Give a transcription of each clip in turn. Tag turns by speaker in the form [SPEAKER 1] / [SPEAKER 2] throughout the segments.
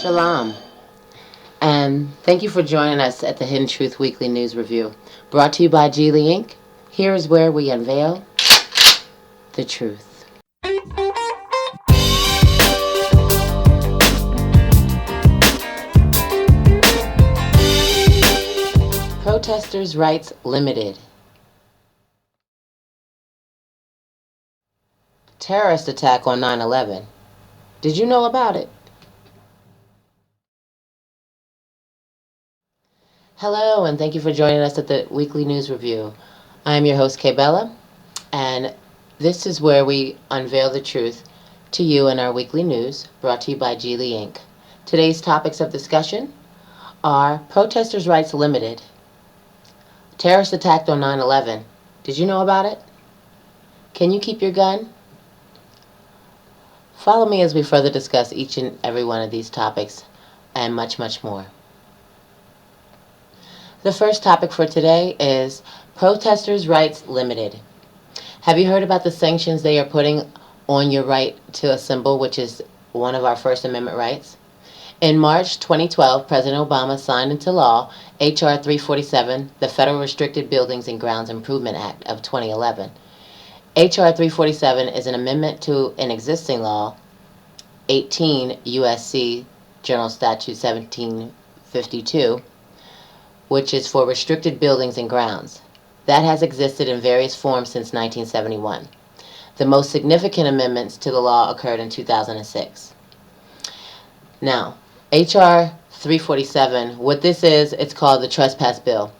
[SPEAKER 1] Shalom, and thank you for joining us at the Hidden Truth Weekly News Review. Brought to you by Geely Inc. Here is where we unveil the truth. Protesters' rights limited. Terrorist attack on 9/11. Did you know about it? Hello, and thank you for joining us at the Weekly News Review. I am your host, Kay Bella, and this is where we unveil the truth to you in our weekly news, brought to you by Geely Inc. Today's topics of discussion are protesters' rights limited, terrorist attack on 9/11. Did you know about it? Can you keep your gun? Follow me as we further discuss each and every one of these topics and much, much more. The first topic for today is protesters' rights limited. Have you heard about the sanctions they are putting on your right to assemble, which is one of our First Amendment rights? In March 2012, President Obama signed into law H.R. 347, the Federal Restricted Buildings and Grounds Improvement Act of 2011. H.R. 347 is an amendment to an existing law, 18 U.S.C. General Statute 1752, which is for restricted buildings and grounds. That has existed in various forms since 1971. The most significant amendments to the law occurred in 2006. Now, H.R. 347, what this is, it's called the Trespass Bill,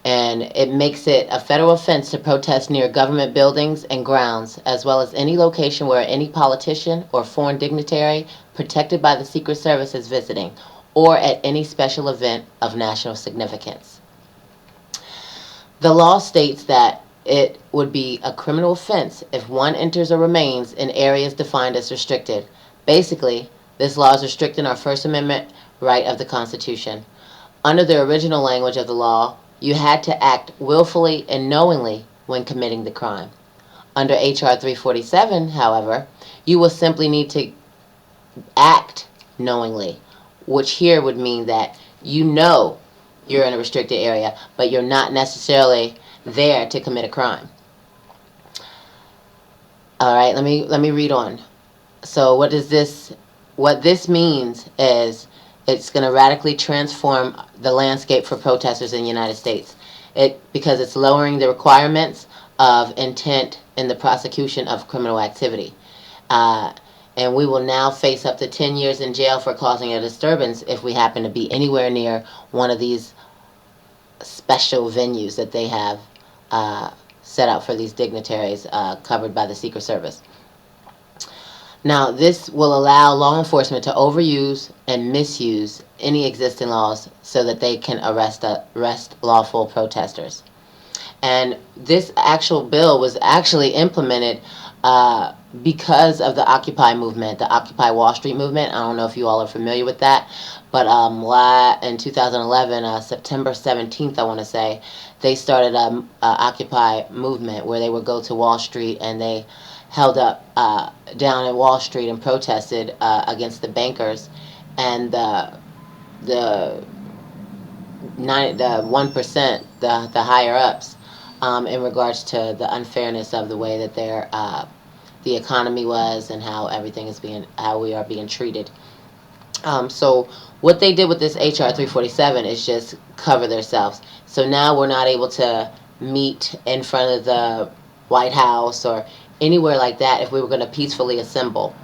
[SPEAKER 1] and it makes it a federal offense to protest near government buildings and grounds, as well as any location where any politician or foreign dignitary protected by the Secret Service is visiting, or at any special event of national significance. The law states that it would be a criminal offense if one enters or remains in areas defined as restricted. Basically, this law is restricting our First Amendment right of the Constitution. Under the original language of the law, you had to act willfully and knowingly when committing the crime. Under H.R. 347, however, you will simply need to act knowingly, which here would mean that you know you're in a restricted area, but you're not necessarily there to commit a crime. All right, let me read on. So what this means is it's going to radically transform the landscape for protesters in the United States. Because it's lowering the requirements of intent in the prosecution of criminal activity. And we will now face up to 10 years in jail for causing a disturbance if we happen to be anywhere near one of these special venues that they have set out for these dignitaries covered by the Secret Service. Now, this will allow law enforcement to overuse and misuse any existing laws so that they can arrest lawful protesters. And this actual bill was actually implemented because of the Occupy movement, the Occupy Wall Street movement. I don't know if you all are familiar with that, but in 2011, September 17th, I want to say, they started a Occupy movement where they would go to Wall Street and they held up down at Wall Street and protested against the bankers and the 1%, the higher ups, in regards to the unfairness of the way that the economy was and how how we are being treated. So what they did with this HR 347 is just cover themselves. So now we're not able to meet in front of the White House or anywhere like that if we were going to peacefully assemble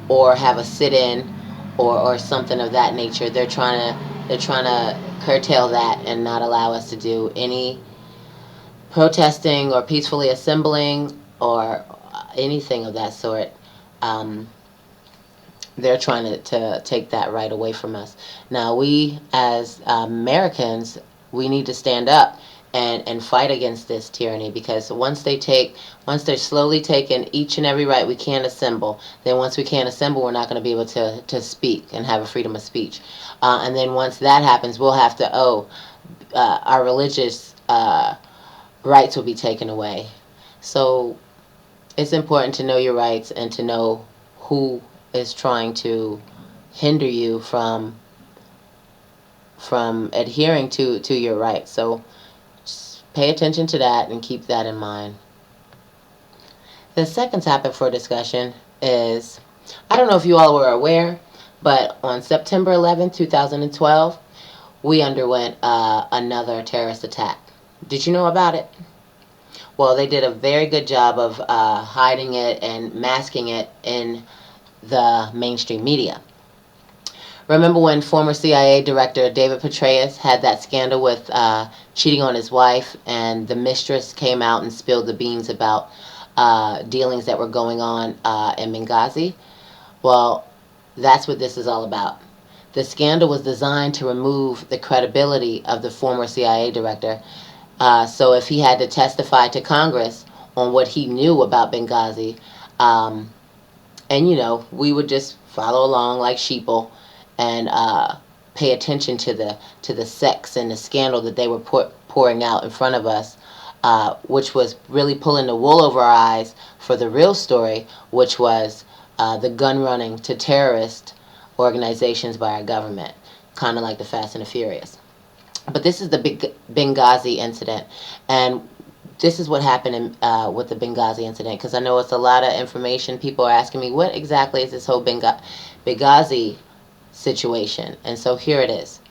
[SPEAKER 1] or have a sit-in or something of that nature. They're trying to curtail that and not allow us to do any protesting or peacefully assembling or anything of that sort. They're trying to take that right away from us. Now, we as Americans, we need to stand up and fight against this tyranny, because once they're slowly taking each and every right, we can't assemble. Then once we can't assemble, we're not going to be able to speak and have a freedom of speech. And then once that happens, we'll have to our religious rights will be taken away. So it's important to know your rights and to know who is trying to hinder you from adhering to your rights. So just pay attention to that and keep that in mind. The second topic for discussion is, I don't know if you all were aware, but on September 11th, 2012, we underwent another terrorist attack. Did you know about it? Well, they did a very good job of hiding it and masking it in the mainstream media. Remember when former CIA Director David Petraeus had that scandal with cheating on his wife, and the mistress came out and spilled the beans about dealings that were going on in Benghazi? Well, that's what this is all about. The scandal was designed to remove the credibility of the former CIA director. So if he had to testify to Congress on what he knew about Benghazi, and we would just follow along like sheeple and pay attention to the sex and the scandal that they were pouring out in front of us, which was really pulling the wool over our eyes for the real story, which was the gun running to terrorist organizations by our government, kind of like the Fast and the Furious. But this is the big Benghazi incident, and this is what happened with the Benghazi incident, because I know it's a lot of information. People are asking me, what exactly is this whole Benghazi situation? And so here it is.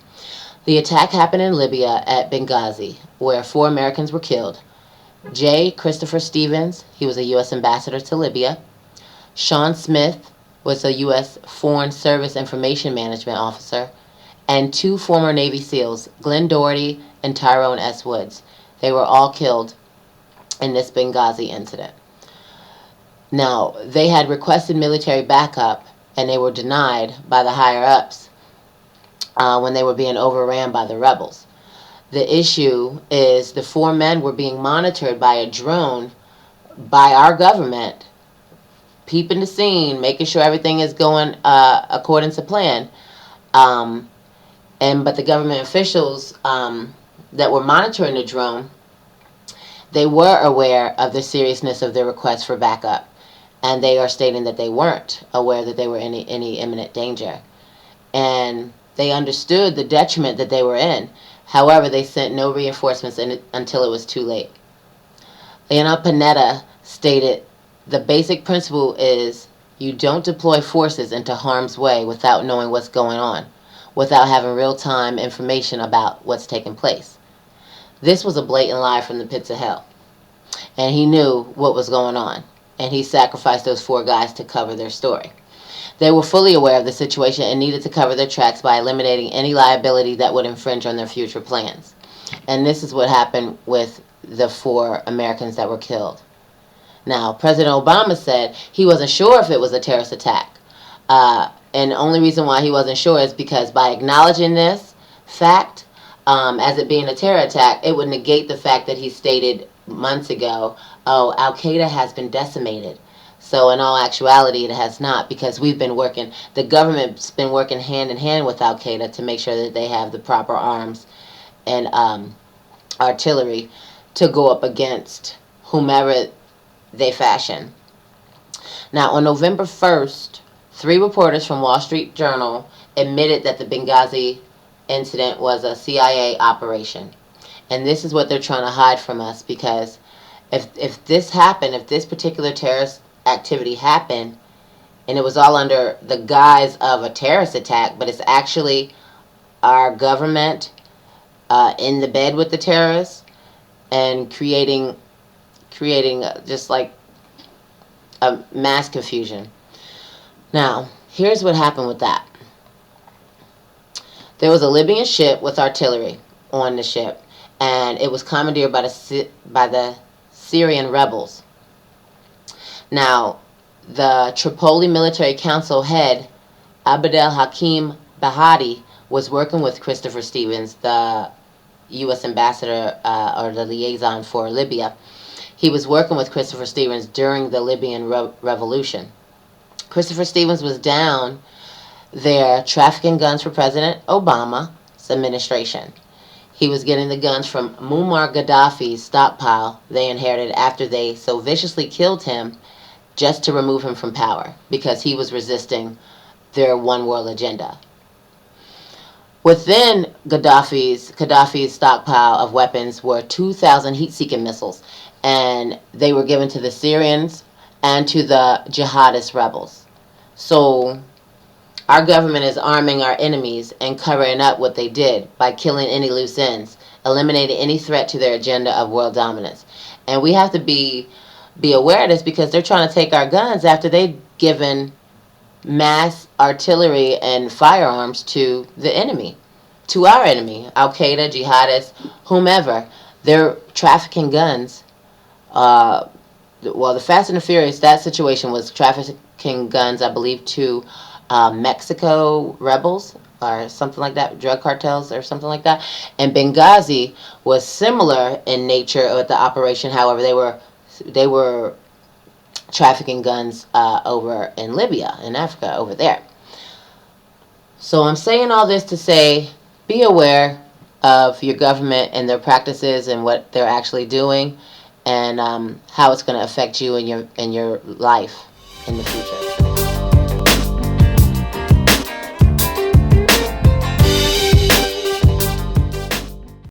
[SPEAKER 1] The attack happened in Libya at Benghazi, where 4 Americans were killed. J. Christopher Stevens, he was a U.S. ambassador to Libya. Sean Smith was a U.S. Foreign Service Information Management officer. And 2 former Navy SEALs, Glenn Doherty and Tyrone S. Woods. They were all killed in this Benghazi incident. Now, they had requested military backup, and they were denied by the higher-ups when they were being overran by the rebels. The issue is the 4 men were being monitored by a drone by our government, peeping the scene, making sure everything is going according to plan. But the government officials that were monitoring the drone, they were aware of the seriousness of their request for backup, and they are stating that they weren't aware that they were in any imminent danger. And they understood the detriment that they were in. However, they sent no reinforcements until it was too late. Leonard Panetta stated, the basic principle is you don't deploy forces into harm's way without knowing what's going on, without having real-time information about what's taking place. This was a blatant lie from the pits of hell. And he knew what was going on. And he sacrificed those 4 guys to cover their story. They were fully aware of the situation and needed to cover their tracks by eliminating any liability that would infringe on their future plans. And this is what happened with the 4 Americans that were killed. Now, President Obama said he wasn't sure if it was a terrorist attack. And the only reason why he wasn't sure is because by acknowledging this fact, as it being a terror attack, it would negate the fact that he stated months ago, oh, Al-Qaeda has been decimated. So in all actuality, it has not, because the government's been working hand in hand with Al-Qaeda to make sure that they have the proper arms and artillery to go up against whomever they fashion. Now, on November 1st, 3 reporters from Wall Street Journal admitted that the Benghazi incident was a CIA operation. And this is what they're trying to hide from us, because if this happened, if this particular terrorist activity happened, and it was all under the guise of a terrorist attack, but it's actually our government in the bed with the terrorists and creating just like a mass confusion. Now, here's what happened with that. There was a Libyan ship with artillery on the ship, and it was commandeered by the Syrian rebels. Now, the Tripoli Military Council head, Abdel Hakim Bahadi, was working with Christopher Stevens, the U.S. ambassador or the liaison for Libya. He was working with Christopher Stevens during the Libyan revolution. Christopher Stevens was down there trafficking guns for President Obama's administration. He was getting the guns from Muammar Gaddafi's stockpile they inherited after they so viciously killed him just to remove him from power because he was resisting their one world agenda. Within Gaddafi's stockpile of weapons were 2,000 heat-seeking missiles, and they were given to the Syrians and to the jihadist rebels. So our government is arming our enemies and covering up what they did by killing any loose ends, eliminating any threat to their agenda of world dominance. And we have to be aware of this because they're trying to take our guns after they've given mass artillery and firearms to the enemy, to our enemy, Al-Qaeda, jihadists, whomever. They're trafficking guns. The Fast and the Furious, that situation was trafficking guns, I believe, to Mexico rebels or something like that, drug cartels or something like that. And Benghazi was similar in nature with the operation. However, they were trafficking guns over in Libya, in Africa, over there. So I'm saying all this to say, be aware of your government and their practices and what they're actually doing, and how it's going to affect you and your life in the future.